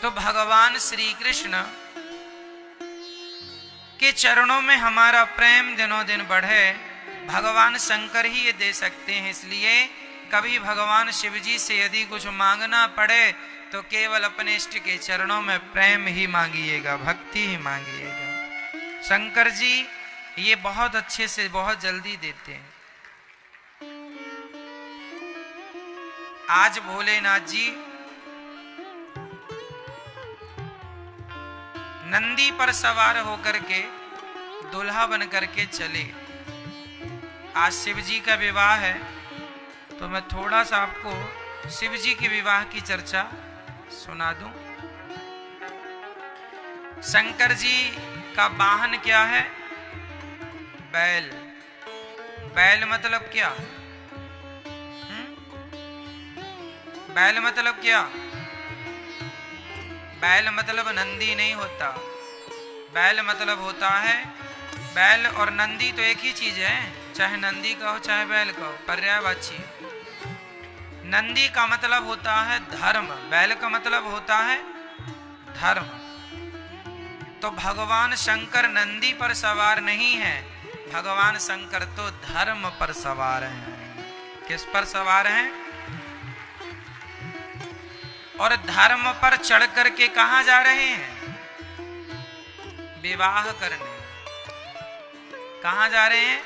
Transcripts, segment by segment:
तो भगवान श्री कृष्ण के चरणों में हमारा प्रेम दिनों दिन बढ़े, भगवान शंकर ही ये दे सकते हैं। इसलिए कभी भगवान शिव जी से यदि कुछ मांगना पड़े तो केवल अपने इष्ट के चरणों में प्रेम ही मांगिएगा, भक्ति ही मांगिएगा। शंकर जी ये बहुत अच्छे से बहुत जल्दी देते हैं। आज भोलेनाथ जी नंदी पर सवार होकर के दुल्हा बन करके चले। आज शिव जी का विवाह है, तो मैं थोड़ा सा आपको शिव जी के विवाह की चर्चा सुना दूं। शंकर जी का वाहन क्या है? बैल। बैल मतलब क्या? बैल मतलब क्या? बैल मतलब नंदी नहीं होता। बैल मतलब होता है, बैल और नंदी तो एक ही चीज है, चाहे नंदी का हो चाहे बैल का हो, पर्यायवाची। नंदी का मतलब होता है धर्म, बैल का मतलब होता है धर्म। तो भगवान शंकर नंदी पर सवार नहीं है, भगवान शंकर तो धर्म पर सवार हैं। किस पर सवार हैं? और धर्म पर चढ़ करके कहां जा रहे हैं? विवाह करने। कहां जा रहे हैं?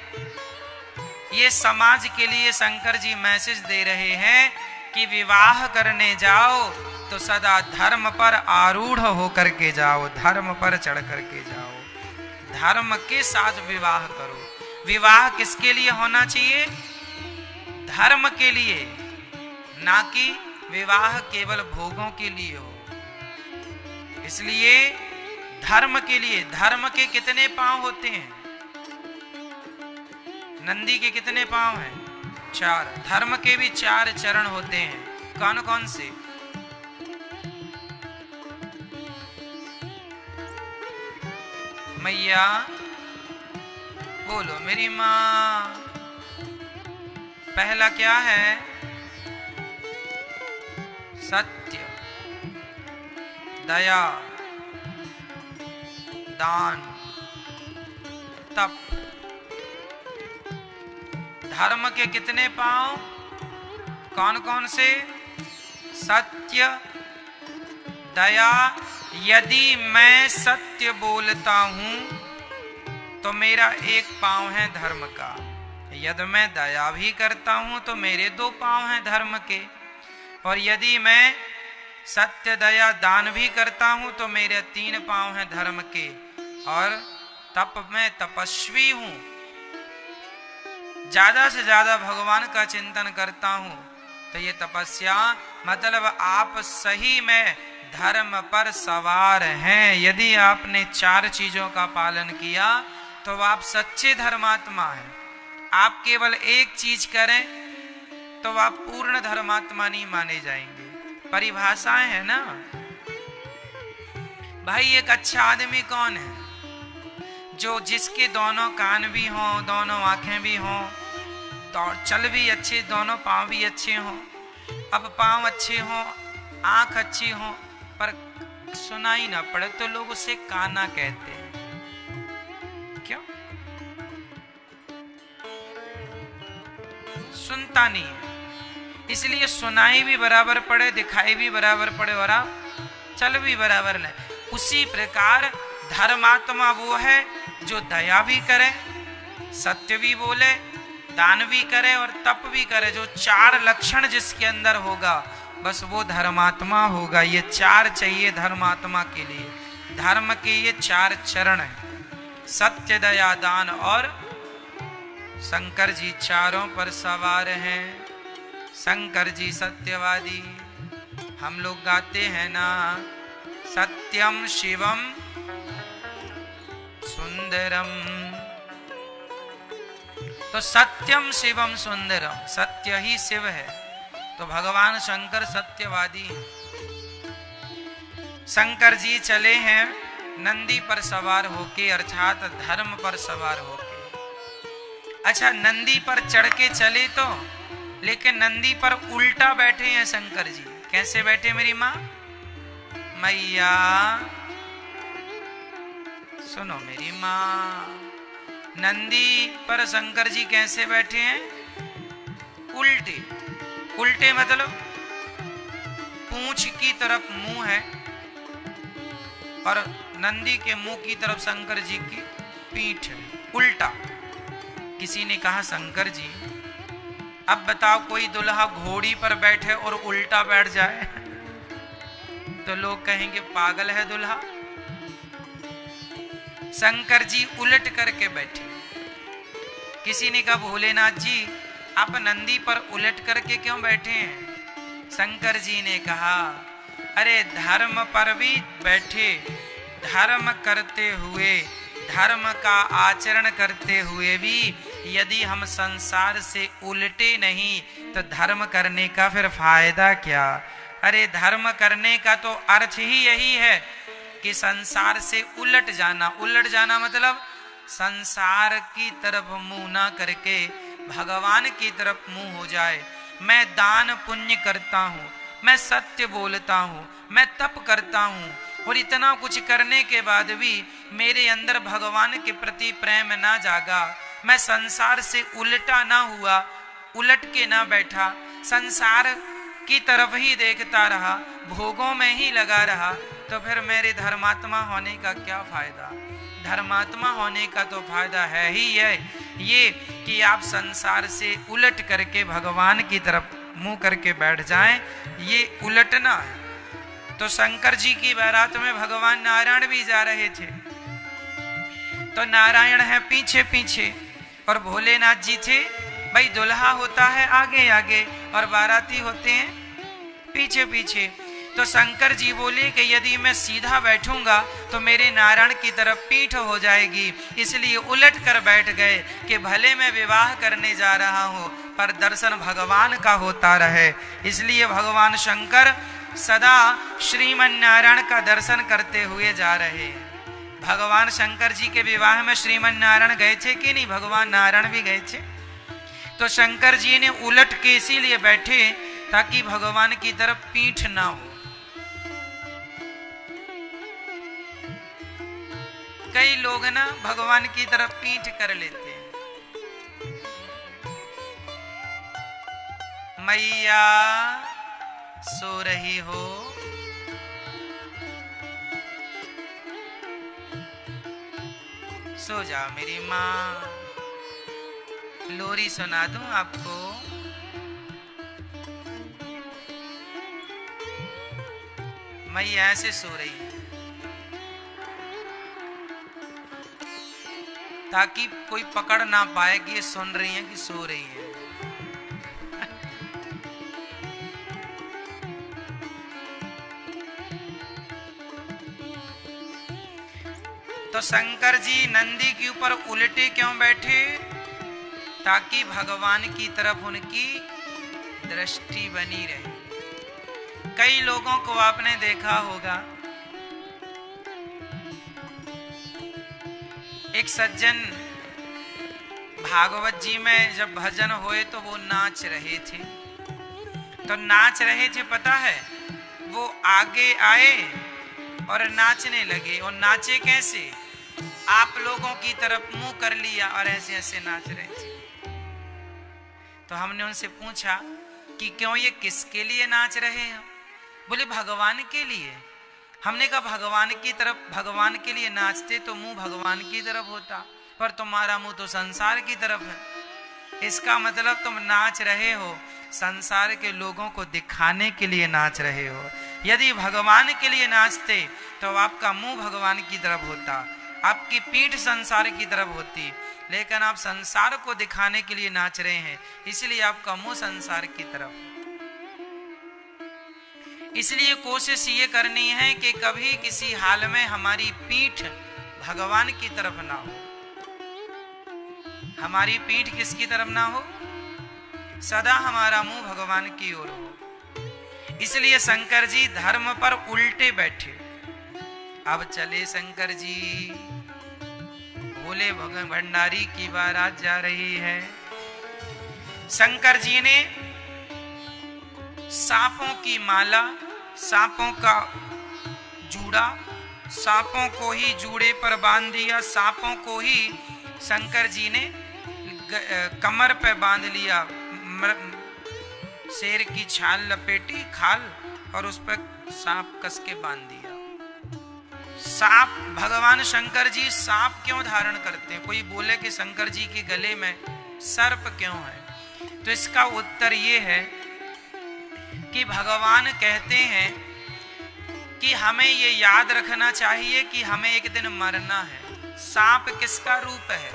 ये समाज के लिए शंकर जी मैसेज दे रहे हैं कि विवाह करने जाओ तो सदा धर्म पर आरूढ़ होकर के जाओ, धर्म पर चढ़ करके जाओ, धर्म के साथ विवाह करो। विवाह किसके लिए होना चाहिए? धर्म के लिए, ना कि विवाह केवल भोगों के लिए हो। इसलिए धर्म के लिए, धर्म के कितने पांव होते हैं? नंदी के कितने पांव हैं? 4। धर्म के भी 4 चरण होते हैं। कौन कौन से? मैया बोलो मेरी मां। पहला क्या है? सत्य, दया, दान, तप। धर्म के कितने पांव? कौन कौन से? सत्य, दया। यदि मैं सत्य बोलता हूं तो मेरा एक पांव है धर्म का। यदि मैं दया भी करता हूं तो मेरे 2 पांव हैं धर्म के। और यदि मैं सत्य, दया, दान भी करता हूं तो मेरे 3 पांव हैं धर्म के। और तप, मैं तपस्वी हूं, ज्यादा से ज्यादा भगवान का चिंतन करता हूं। तो ये तपस्या मतलब आप सही में धर्म पर सवार हैं। यदि आपने 4 चीजों का पालन किया तो आप सच्चे धर्मात्मा हैं। आप केवल एक चीज करें तो आप पूर्ण धर्मात्मा नहीं माने जाएंगे। परिभाषाएं है ना भाई। एक अच्छा आदमी कौन है? जो जिसके दोनों कान भी हों, दोनों आंखें भी हों, तो चल भी अच्छे, दोनों पांव भी अच्छे हों। अब पांव अच्छे हों, आंख अच्छी हो, पर सुनाई ना पड़े तो लोग उसे काना कहते हैं। क्यों? सुनता नहीं है। इसलिए सुनाई भी बराबर पड़े, दिखाई भी बराबर पड़े और आप चल भी बराबर ले। उसी प्रकार धर्मात्मा वो है जो दया भी करे, सत्य भी बोले, दान भी करे और तप भी करे। जो 4 लक्षण जिसके अंदर होगा बस वो धर्मात्मा होगा। ये 4 चाहिए धर्मात्मा के लिए। धर्म के ये 4 चरण हैं, सत्य, दया, दान और शंकर जी चारों पर सवार हैं। शंकर जी सत्यवादी। हम लोग गाते हैं ना, सत्यम शिवम सुंदरम। तो सत्यम शिवम सुंदरम, सत्य ही शिव है। तो भगवान शंकर सत्यवादी हैं। शंकर जी चले हैं नंदी पर सवार होके, अर्थात धर्म पर सवार होके। अच्छा, नंदी पर चढ़ के चले तो, लेकिन नंदी पर उल्टा बैठे हैं शंकर जी। कैसे बैठे मेरी माँ? मैया सुनो मेरी माँ। नंदी पर शंकर जी कैसे बैठे हैं? उल्टे। उल्टे मतलब पूंछ की तरफ मुंह है और नंदी के मुंह की तरफ शंकर जी की पीठ है, उल्टा। किसी ने कहा शंकर जी अब बताओ कोई दुल्हा घोड़ी पर बैठे और उल्टा बैठ जाए तो लोग कहेंगे पागल है दुल्हा। शंकर जी उलट करके बैठे। किसी ने कहा भोलेनाथ जी आप नंदी पर उलट करके क्यों बैठे हैं? शंकर जी ने कहा अरे धर्म पर भी बैठे, धर्म करते हुए, धर्म का आचरण करते हुए भी यदि हम संसार से उल्टे नहीं तो धर्म करने का फिर फायदा क्या? अरे धर्म करने का तो अर्थ ही यही है कि संसार से उलट जाना। उलट जाना मतलब संसार की तरफ मुंह ना करके भगवान की तरफ मुंह हो जाए। मैं दान पुण्य करता हूँ, मैं सत्य बोलता हूँ, मैं तप करता हूँ और इतना कुछ करने के बाद भी मेरे अंदर भगवान के प्रति प्रेम ना जागा, मैं संसार से उल्टा ना हुआ, उलट के ना बैठा, संसार की तरफ ही देखता रहा, भोगों में ही लगा रहा, तो फिर मेरे धर्मात्मा होने का क्या फायदा? धर्मात्मा होने का तो फायदा है ही है ये कि आप संसार से उलट करके भगवान की तरफ मुंह करके बैठ जाएं, ये उलटना है। तो शंकर जी की बारात में भगवान नारायण भी जा रहे थे, तो नारायण है पीछे पीछे और भोलेनाथ जी थे, भाई दुल्हा होता है आगे आगे और बाराती होते हैं पीछे पीछे। तो शंकर जी बोले कि यदि मैं सीधा बैठूंगा तो मेरे नारायण की तरफ पीठ हो जाएगी, इसलिए उलट कर बैठ गए कि भले मैं विवाह करने जा रहा हूं पर दर्शन भगवान का होता रहे। इसलिए भगवान शंकर सदा श्रीमन नारायण का दर्शन करते हुए जा रहे हैं। भगवान शंकर जी के विवाह में श्रीमन नारायण गए थे कि नहीं? भगवान नारायण भी गए थे। तो शंकर जी ने उलट के इसीलिए बैठे ताकि भगवान की तरफ पीठ ना हो। कई लोग ना भगवान की तरफ पीठ कर लेते हैं। मैया सो रही हो? सो जाओ मेरी माँ, लोरी सुना दूं आपको? मैया ऐसे सो रही है ताकि कोई पकड़ ना पाए कि ये सुन रही है कि सो रही है। तो शंकर जी नंदी के ऊपर उल्टे क्यों बैठे? ताकि भगवान की तरफ उनकी दृष्टि बनी रहे। कई लोगों को आपने देखा होगा, एक सज्जन भागवत जी में जब भजन हुए तो वो नाच रहे थे। तो नाच रहे थे, पता है, वो आगे आए और नाचने लगे। और नाचे कैसे? आप लोगों की तरफ मुंह कर लिया और ऐसे ऐसे नाच रहे थे। तो हमने उनसे पूछा कि क्यों, ये किसके लिए नाच रहे हैं? बोले भगवान के लिए। हमने कहा भगवान की तरफ, भगवान के लिए नाचते तो मुंह भगवान की तरफ होता, पर तुम्हारा मुंह तो संसार की तरफ है। इसका मतलब तुम नाच रहे हो, संसार के लोगों को दिखाने के लिए नाच रहे हो। यदि भगवान के लिए नाचते तो आपका मुंह भगवान की तरफ होता, आपकी पीठ संसार की तरफ होती, लेकिन आप संसार को दिखाने के लिए नाच रहे हैं, इसलिए आपका मुंह संसार की तरफ। इसलिए कोशिश ये करनी है कि कभी किसी हाल में हमारी पीठ भगवान की तरफ ना हो। हमारी पीठ किसकी तरफ ना हो? सदा हमारा मुंह भगवान की ओर हो। इसलिए शंकर जी धर्म पर उल्टे बैठे। अब चले शंकर जी, भोले भंडारी की बारात जा रही है। शंकर जी ने सांपों की माला, सांपों का जूड़ा, सांपों को ही जूड़े पर बांध दिया, सांपों को ही शंकर जी ने कमर पे बांध लिया, शेर की छाल लपेटी खाल और उस पर सांप कस के बांध दिया। सांप, भगवान शंकर जी सांप क्यों धारण करते हैं? कोई बोले कि शंकर जी के गले में सर्प क्यों है, तो इसका उत्तर ये है कि भगवान कहते हैं कि हमें ये याद रखना चाहिए कि हमें एक दिन मरना है। सांप किसका रूप है?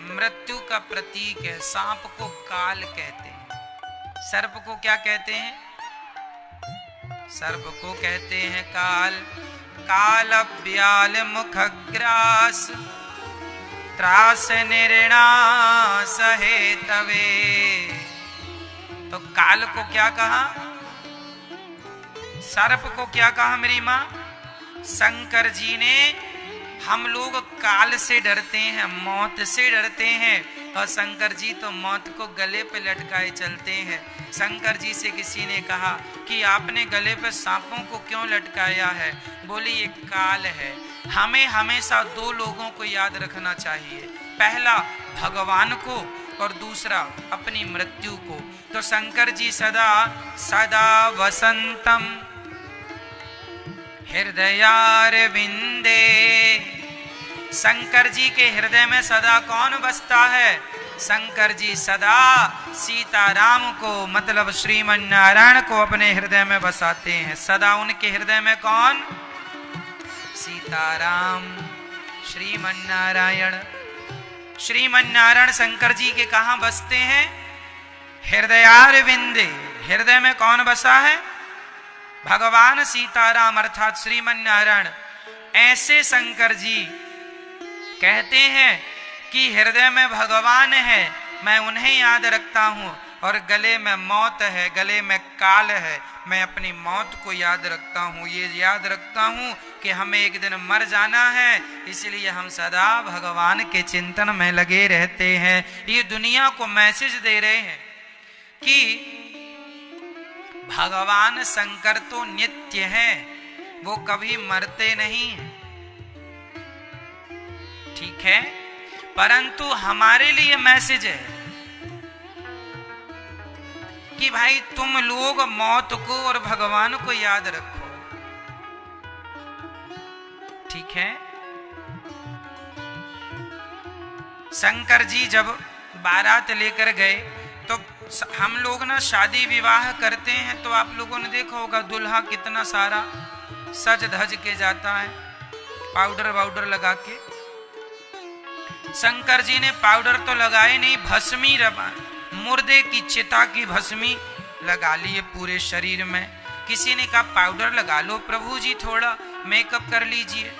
मृत्यु का प्रतीक है। सांप को काल कहते हैं। सर्प को क्या कहते हैं? सर्प को कहते हैं काल। काल ब्याल मुखग्रास त्रास निर्णास है तवे। तो काल को क्या कहा? सर्प को क्या कहा मेरी मां? शंकर जी ने, हम लोग काल से डरते हैं, मौत से डरते हैं, और शंकर जी तो मौत को गले पे लटकाए चलते हैं। शंकर जी से किसी ने कहा कि आपने गले पे सांपों को क्यों लटकाया है? बोली ये काल है। हमें हमेशा दो लोगों को याद रखना चाहिए, पहला भगवान को और दूसरा अपनी मृत्यु को। तो शंकर जी सदा सदा वसंतम हृदयारविंदे, शंकर जी के हृदय में सदा कौन बसता है? शंकर जी सदा सीताराम को, मतलब श्रीमन नारायण को अपने हृदय में बसाते हैं। सदा उनके हृदय में कौन? सीताराम, श्रीमन नारायण। श्रीमन नारायण शंकर जी के कहां बसते हैं? हृदयारविंदे। हृदय में कौन बसा है? भगवान सीताराम अर्थात श्रीमन नारायण। ऐसे शंकर जी कहते हैं कि हृदय में भगवान है, मैं उन्हें याद रखता हूं, और गले में मौत है, गले में काल है, मैं अपनी मौत को याद रखता हूं। ये याद रखता हूं कि हमें एक दिन मर जाना है, इसलिए हम सदा भगवान के चिंतन में लगे रहते हैं। ये दुनिया को मैसेज दे रहे हैं कि भगवान शंकर तो नित्य है, वो कभी मरते नहीं हैं, ठीक है, परंतु हमारे लिए मैसेज है कि भाई तुम लोग मौत को और भगवान को याद रखो, ठीक है। शंकर जी जब बारात लेकर गए तो हम लोग ना शादी विवाह करते हैं तो आप लोगों ने देखा होगा दूल्हा कितना सारा सज धज के जाता है, पाउडर वाउडर लगा के। शंकर जी ने पाउडर तो लगाए नहीं, भस्मी मुर्दे की चिता की भस्मी लगा लिए पूरे शरीर में। किसी ने कहा पाउडर लगा लो प्रभु जी, थोड़ा मेकअप कर लीजिए।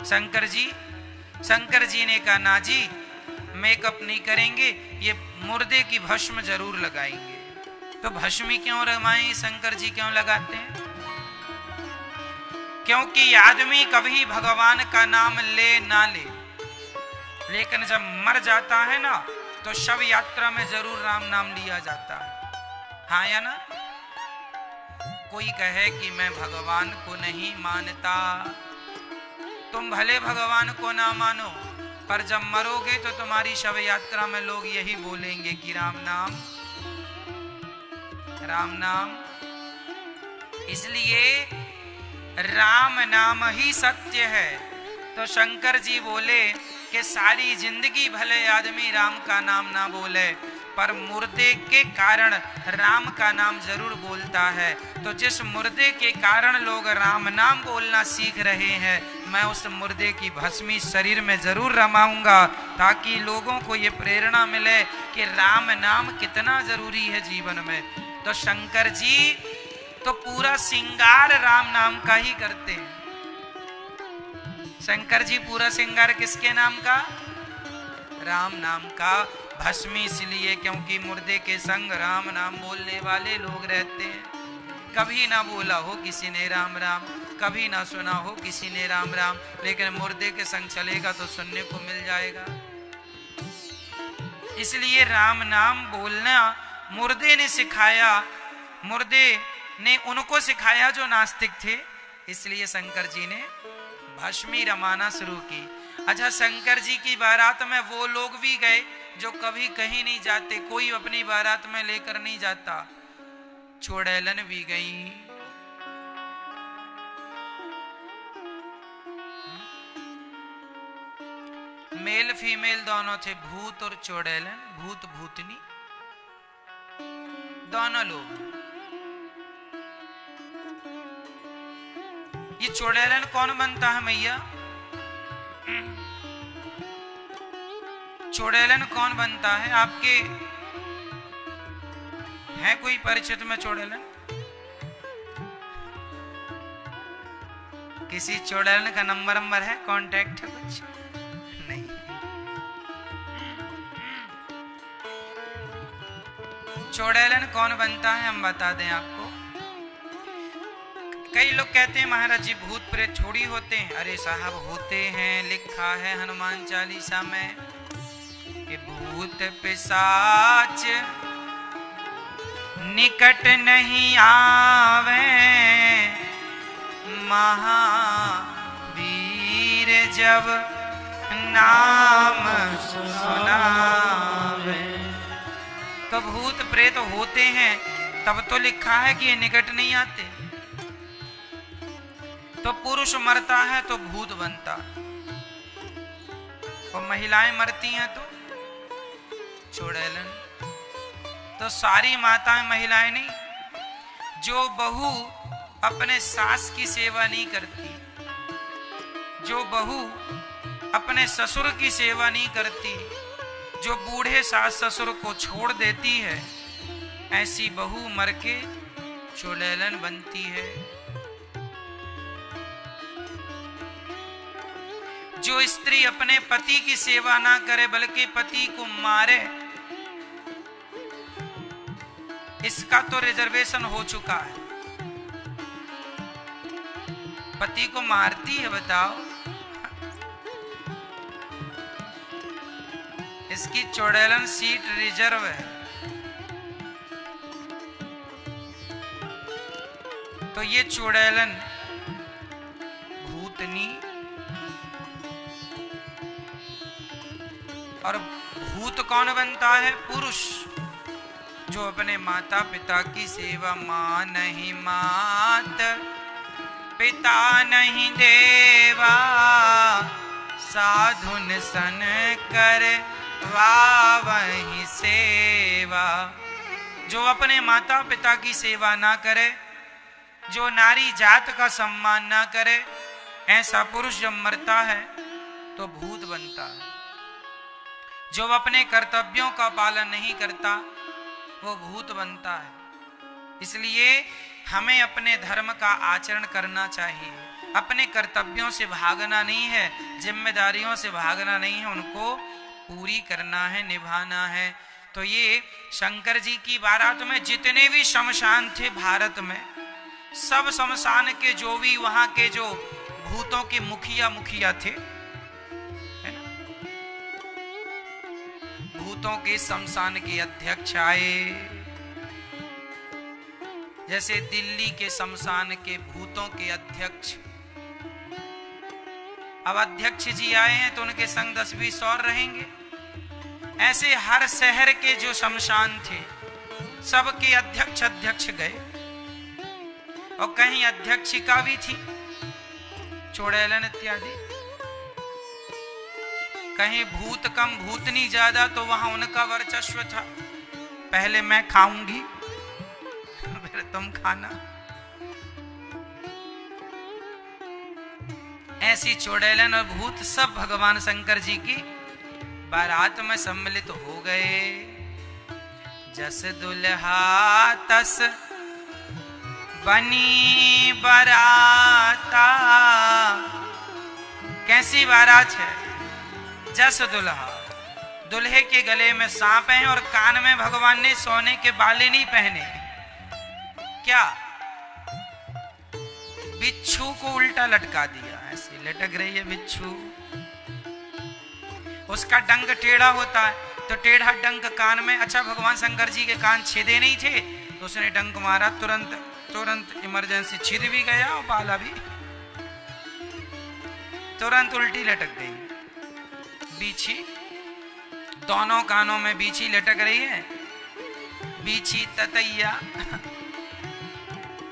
शंकर जी ने कहा ना जी, मेकअप नहीं करेंगे, ये मुर्दे की भस्म जरूर लगाएंगे। तो भस्मी क्यों रमाए शंकर जी क्यों लगाते हैं? क्योंकि आदमी कभी भगवान का नाम ले ना ले, लेकिन जब मर जाता है ना तो शव यात्रा में जरूर राम नाम लिया जाता है, हाँ या ना। कोई कहे कि मैं भगवान को नहीं मानता, तुम भले भगवान को ना मानो, पर जब मरोगे तो तुम्हारी शव यात्रा में लोग यही बोलेंगे कि राम नाम, राम नाम। इसलिए राम नाम ही सत्य है। तो शंकर जी बोले कि सारी जिंदगी भले आदमी राम का नाम ना बोले, पर मुर्दे के कारण राम का नाम जरूर बोलता है। तो जिस मुर्दे के कारण लोग राम नाम बोलना सीख रहे हैं, मैं उस मुर्दे की भस्मी शरीर में जरूर रमाऊंगा, ताकि लोगों को ये प्रेरणा मिले कि राम नाम कितना जरूरी है जीवन में। तो शंकर जी तो पूरा श्रृंगार राम नाम का ही करते हैं। शंकर जी पूरा श्रृंगार किसके नाम का? राम नाम का। भस्मी इसलिए क्योंकि मुर्दे के संग राम नाम बोलने वाले लोग रहते हैं। कभी ना बोला हो किसी ने राम राम, कभी ना सुना हो किसी ने राम राम, लेकिन मुर्दे के संग चलेगा तो सुनने को मिल जाएगा। इसलिए राम नाम बोलना मुर्दे ने सिखाया, मुर्दे ने उनको सिखाया जो नास्तिक थे। इसलिए शंकर जी ने भस्मी रमाना शुरू की। अच्छा, शंकर जी की बारात में वो लोग भी गए जो कभी कहीं नहीं जाते, कोई अपनी बारात में लेकर नहीं जाता। चुड़ैलन भी गई। मेल फीमेल दोनों थे, भूत और चुड़ैलन, भूत भूतनी दोनों लोग। ये चुड़ैलन कौन बनता है मैया? चुड़ैलन कौन बनता है? आपके है कोई परिचित में चुड़ैलन? किसी चुड़ैलन का नंबर है, कांटेक्ट है कुछ? नहीं। चुड़ैलन कौन बनता है हम बता दें आपको। कई लोग कहते हैं महाराज जी भूत प्रेत थोड़ी होते हैं। अरे साहब होते हैं, लिखा है हनुमान चालीसा में कि भूत पिशाच निकट नहीं आवे, महावीर जब नाम सुनावे। तो भूत प्रेत होते हैं तब तो लिखा है कि ये निकट नहीं आते। तो पुरुष मरता है तो भूत बनता, और महिलाएं मरती हैं तो चुड़ैलन। तो सारी माताएं महिलाएं नहीं। जो बहू अपने सास की सेवा नहीं करती, जो बहू अपने ससुर की सेवा नहीं करती, जो बूढ़े सास ससुर को छोड़ देती है, ऐसी बहू मर के चुड़ैलन बनती है। जो स्त्री अपने पति की सेवा ना करे बल्कि पति को मारे, इसका तो रिजर्वेशन हो चुका है। पति को मारती है, बताओ, इसकी चुड़ैलन सीट रिजर्व है। तो ये चुड़ैलन भूतनी और भूत कौन बनता है? पुरुष जो अपने माता पिता की सेवा, मां नहीं मात पिता नहीं देवा, साधुन सन कर वही सेवा। जो अपने माता पिता की सेवा ना करे, जो नारी जात का सम्मान ना करे, ऐसा पुरुष जब मरता है तो भूत बनता है। जो अपने कर्तव्यों का पालन नहीं करता वो भूत बनता है। इसलिए हमें अपने धर्म का आचरण करना चाहिए। अपने कर्तव्यों से भागना नहीं है, जिम्मेदारियों से भागना नहीं है, उनको पूरी करना है, निभाना है। तो ये शंकर जी की बारात में जितने भी शमशान थे भारत में, सब शमशान के जो भी वहां के जो भूतों के मुखिया थे, है ना, भूतों के शमशान के अध्यक्ष आए। जैसे दिल्ली के शमशान के भूतों के अध्यक्ष, अब अध्यक्ष जी आए हैं तो उनके संग 10-20 और रहेंगे। ऐसे हर शहर के जो शमशान थे सबके अध्यक्ष गए, और कहीं अध्यक्षिका भी थी, चुड़ैलन इत्यादि। कहीं भूत कम भूतनी ज्यादा, तो वहां उनका वर्चस्व था। पहले मैं खाऊंगी फिर तुम खाना। ऐसी चुड़ैलन और भूत सब भगवान शंकर जी की बारात में सम्मिलित हो गए। जस दुल्हा तस बनी बाराता। कैसी बारात है? जस दुल्हा, दुल्हे के गले में सांप है और कान में भगवान ने सोने के बाले नहीं पहने। क्या? बिच्छू को उल्टा लटका दिया, ऐसे लटक रही है बिच्छू। उसका डंक टेढ़ा होता है तो टेढ़ा डंक कान में। अच्छा, भगवान शंकर जी के कान छेदे नहीं थे तो उसने डंक मारा, तुरंत इमरजेंसी छिद भी गया और बाला भी तुरंत उल्टी लटक गई। बीछी, दोनों कानों में बीछी लटक रही है। बीछी ततैया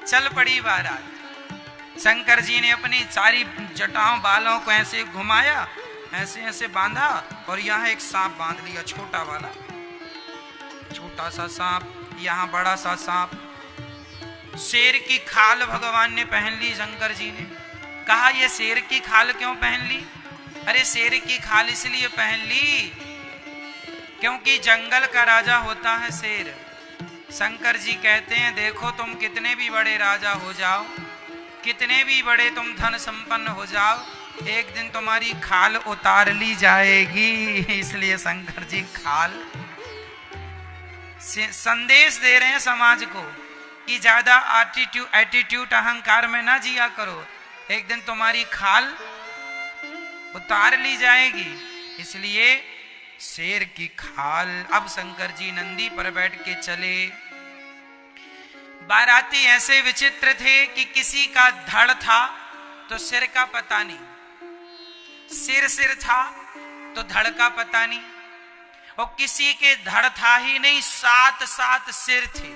चल पड़ी बारात। शंकर जी ने अपनी सारी जटाओं बालों को ऐसे घुमाया, ऐसे ऐसे बांधा और यहाँ एक सांप बांध लिया, छोटा वाला, छोटा सा सांप, यहाँ बड़ा सा सांप। शेर की खाल भगवान ने पहन ली। शंकर जी ने कहा ये शेर की खाल क्यों पहन ली? अरे शेर की खाल इसलिए पहन ली क्योंकि जंगल का राजा होता है शेर। शंकर जी कहते हैं देखो तुम कितने भी बड़े राजा हो जाओ, कितने भी बड़े तुम धन संपन्न हो जाओ, एक दिन तुम्हारी खाल उतार ली जाएगी। इसलिए शंकर जी खाल संदेश दे रहे हैं समाज को कि ज्यादा एटीट्यूड अहंकार में ना जिया करो, एक दिन तुम्हारी खाल उतार ली जाएगी। इसलिए शेर की खाल। अब शंकर जी नंदी पर बैठ के चले। बाराती ऐसे विचित्र थे कि किसी का धड़ था तो सिर का पता नहीं, सिर था तो धड़ का पता नहीं, और किसी के धड़ था ही नहीं, 7 सिर थे,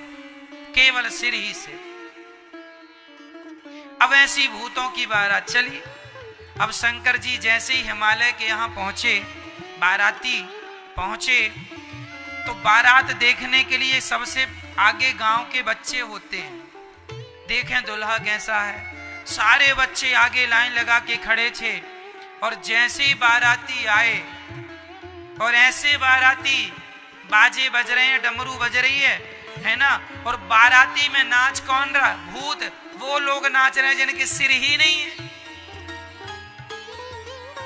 केवल सिर ही सिर। अब ऐसी भूतों की बारात चली। अब शंकर जी जैसे ही हिमालय के यहां पहुंचे, बाराती पहुंचे, तो बारात देखने के लिए सबसे आगे गांव के बच्चे होते हैं। देखें दूल्हा कैसा है, सारे बच्चे आगे लाइन लगा के खड़े थे। और जैसे ही बाराती आए, और ऐसे बाराती, बाजे बज रहे हैं, डमरू बज रही है ना, और बाराती में नाच कौन रहा? भूत। वो लोग नाच रहे हैं जिनके सिर ही नहीं है।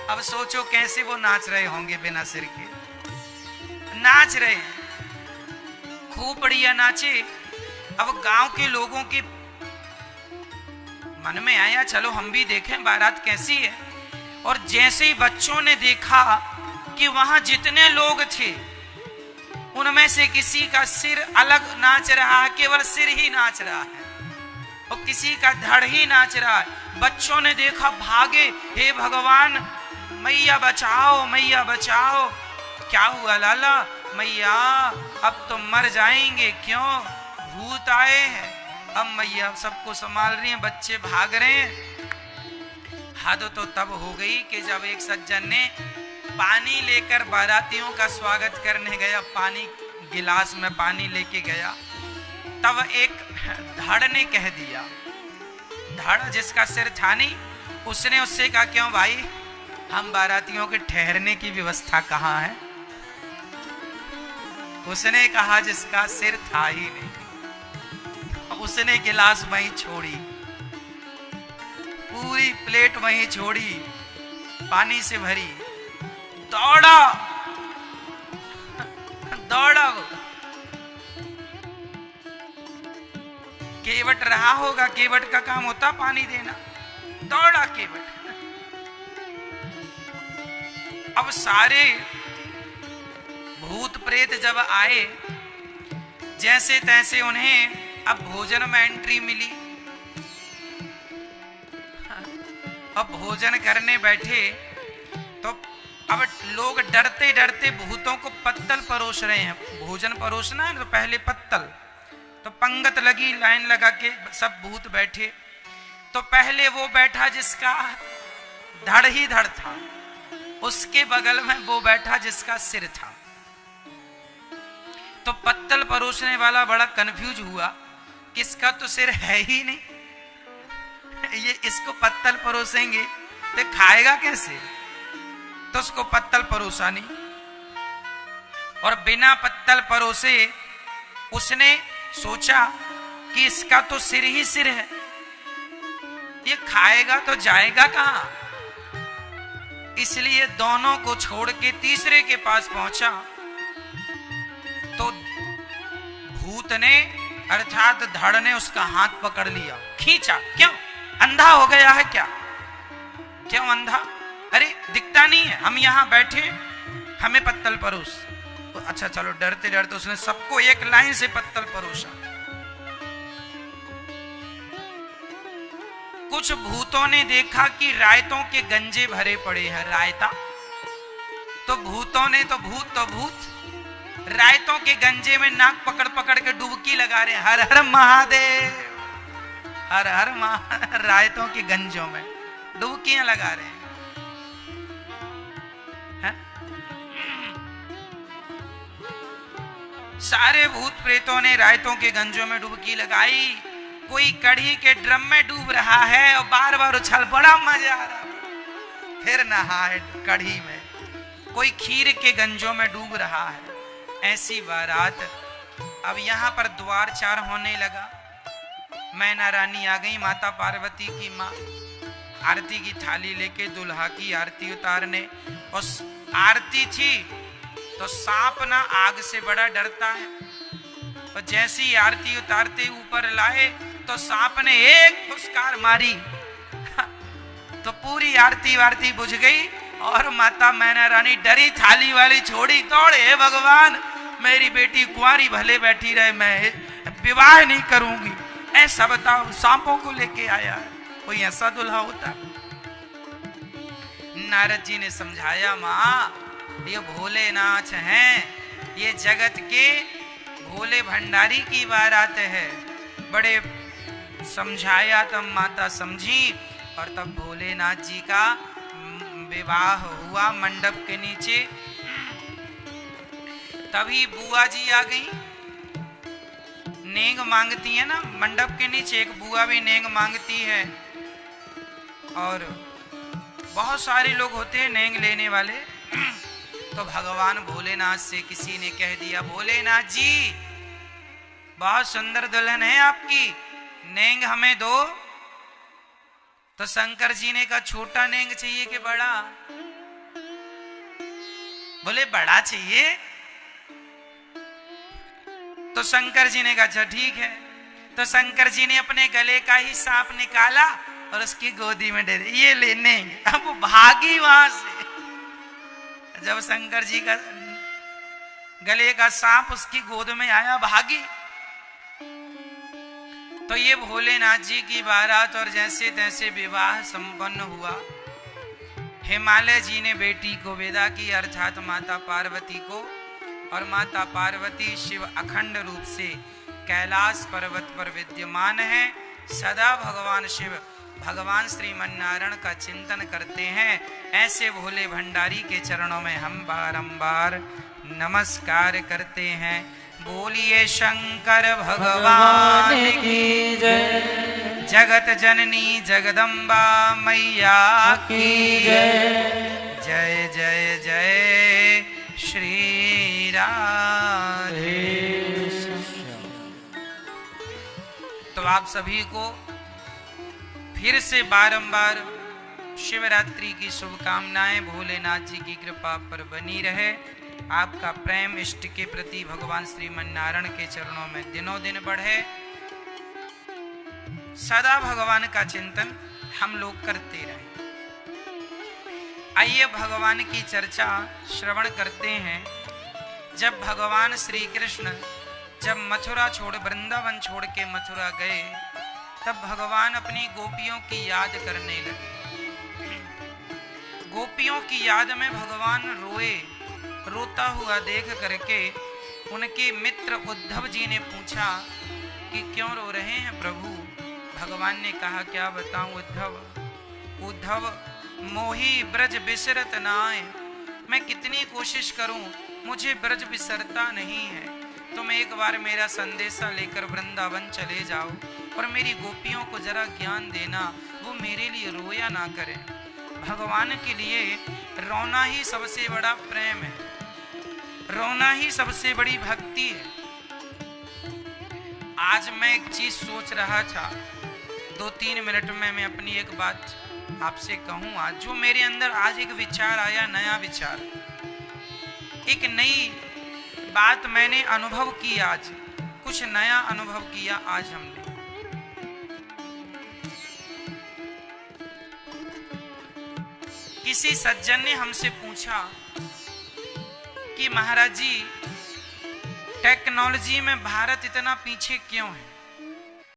अब सोचो कैसे वो नाच रहे होंगे बिना सिर के। नाच रहे हैं, खूब बढ़िया नाचे। अब गांव के लोगों के मन में आया चलो हम भी देखें बारात कैसी है। और जैसे ही बच्चों ने देखा कि वहां जितने लोग थे उनमें से किसी का सिर अलग नाच रहा है, केवल सिर ही नाच रहा है, और किसी का धड़ ही नाच रहा है। बच्चों ने देखा, भागे, हे भगवान मैया बचाओ, मैया बचाओ। क्या हुआ लाला? मैया अब तो मर जाएंगे। क्यों? भूत आए हैं। अब मैया सबको संभाल रही हैं, बच्चे भाग रहे हैं। हद तो तब हो गई कि जब एक सज्जन ने पानी लेकर बारातियों का स्वागत करने गया, पानी गिलास में पानी लेके गया, तब एक धड़ ने कह दिया, धड़ जिसका सिर था नहीं, उसने उससे कहा क्यों भाई, हम बारातियों के ठहरने की व्यवस्था कहाँ है? उसने कहा जिसका सिर था ही नहीं। उसने गिलास वहीं छोड़ी, पूरी प्लेट वहीं छोड़ी, पानी से भरी, दौड़ा वो। केवट रहा होगा, केवट का काम होता पानी देना। दौड़ा केवट। अब सारे भूत प्रेत जब आए, जैसे तैसे उन्हें अब भोजन में एंट्री मिली। अब भोजन करने बैठे तो अब लोग डरते डरते भूतों को पत्तल परोस रहे हैं। भोजन परोसना है तो पहले पत्तल, तो पंगत लगी, लाइन लगा के सब भूत बैठे। तो पहले वो बैठा जिसका धड़ ही धड़ था, उसके बगल में वो बैठा जिसका सिर था। तो पत्तल परोसने वाला बड़ा कंफ्यूज हुआ, किसका तो सिर है ही नहीं, ये इसको पत्तल परोसेंगे तो खाएगा कैसे? तो उसको पत्तल परोसा नहीं, और बिना पत्तल परोसे उसने सोचा कि इसका तो सिर ही सिर है, ये खाएगा तो जाएगा कहां? इसलिए दोनों को छोड़ के तीसरे के पास पहुंचा। तो भूत ने अर्थात धड़ ने उसका हाथ पकड़ लिया, खींचा। क्यों? अंधा हो गया है क्या? क्यों अंधा? अरे दिखता नहीं है, हम यहां बैठे, हमें पत्तल परोस। तो अच्छा चलो, डरते डरते उसने सबको एक लाइन से पत्तल परोसा। कुछ भूतों ने देखा कि रायतों के गंजे भरे पड़े हैं। रायता तो भूतों ने तो भूत रायतों के गंजे में नाक पकड़ पकड़ के डुबकी लगा रहे हैं। हर हर महादेव, हर हर महादेव। रायतों के गंजों में डुबकियां लगा रहे हैं। सारे भूत प्रेतों ने रायतों के गंजों में डुबकी लगाई। कोई कढ़ी के ड्रम में डूब रहा है और बार बार उछल, बड़ा मजा आ रहा। फिर नहाए कढ़ी में। कोई खीर के गंजों में डूब रहा है। ऐसी बारात। अब यहाँ पर द्वार चार होने लगा। मैना रानी आ गई, माता पार्वती की माँ, आरती की थाली लेके दुल्हा की आरती उतारने। और आरती थी तो सांप ना आग से बड़ा डरता है। और जैसी आरती उतारते ऊपर लाए तो सांप ने एक फुसकार मारी तो पूरी आरती वारती बुझ गई। और माता मैना रानी डरी, थाली वाली छोड़ी, दौड़े, हे भगवान मेरी बेटी कुंवारी भले बैठी रहे, मैं विवाह नहीं करूंगी। ऐसा बताओ, सांपों को लेके आया है, कोई ऐसा दुल्हा होता? नारद जी ने समझाया, माँ ये भोलेनाथ हैं, ये जगत के भोले भंडारी की बारात है। बड़े समझाया तब माता समझी। और तब भोलेनाथ जी का विवाह हुआ मंडप के नीचे। तभी बुआ जी आ गई, नेंग मांगती है ना मंडप के नीचे। एक बुआ भी नेंग मांगती है। और बहुत सारे लोग होते हैं नेंग लेने वाले। तो भगवान भोलेनाथ से किसी ने कह दिया, भोलेनाथ जी बहुत सुंदर दुल्हन है आपकी, नेंग हमें दो। तो शंकर जी ने कहा, छोटा नेंग चाहिए कि बड़ा? बोले बड़ा चाहिए। तो शंकर जी ने कहा, अच्छा ठीक है। तो शंकर जी ने अपने गले का ही सांप निकाला और उसकी गोदी में दे दिया, ये ले नेंग। अब वो भागी वहां से। जब शंकर जी का गले का सांप उसकी गोद में आया, भागी। तो ये भोलेनाथ जी की बारात और जैसे तैसे विवाह संपन्न हुआ। हिमालय जी ने बेटी को विदा की, अर्थात माता पार्वती को। और माता पार्वती शिव अखंड रूप से कैलाश पर्वत पर विद्यमान है। सदा भगवान शिव, भगवान श्रीमन्नारायण का चिंतन करते हैं। ऐसे भोले भंडारी के चरणों में हम बारंबार नमस्कार करते हैं। बोलिए शंकर भगवान की जय। जगत जननी जगदम्बा मैया की जय। जय जय जय श्री राधे। तो आप सभी को फिर से बारंबार शिवरात्रि की शुभकामनाएं। भोलेनाथ जी की कृपा पर बनी रहे। आपका प्रेम इष्ट के प्रति भगवान श्रीमन्नारायण के चरणों में दिनों दिन बढ़े। सदा भगवान का चिंतन हम लोग करते रहे। आइए भगवान की चर्चा श्रवण करते हैं। जब भगवान श्री कृष्ण जब मथुरा छोड़, वृंदावन छोड़ के मथुरा गए, तब भगवान अपनी गोपियों की याद करने लगे। गोपियों की याद में भगवान रोए। रोता हुआ देख करके उनके मित्र उद्धव जी ने पूछा कि क्यों रो रहे हैं प्रभु? भगवान ने कहा, क्या बताऊं उद्धव, उद्धव मोही ब्रज बिसरत नाय। मैं कितनी कोशिश करूं, मुझे ब्रज बिसरता नहीं है। तुम एक बार मेरा संदेशा लेकर वृंदावन चले जाओ और मेरी गोपियों को जरा ज्ञान देना, वो मेरे लिए रोया ना करें। भगवान के लिए रोना ही सबसे बड़ा प्रेम है, रोना ही सबसे बड़ी भक्ति है। आज मैं एक चीज सोच रहा था, 2-3 मिनट में मैं अपनी एक बात आपसे कहूं। आज जो मेरे अंदर आज एक विचार आया, नया विचार, एक नई बात मैंने अनुभव की। आज कुछ नया अनुभव किया आज हमने। किसी सज्जन ने हमसे पूछा कि महाराज जी टेक्नोलॉजी में भारत इतना पीछे क्यों है?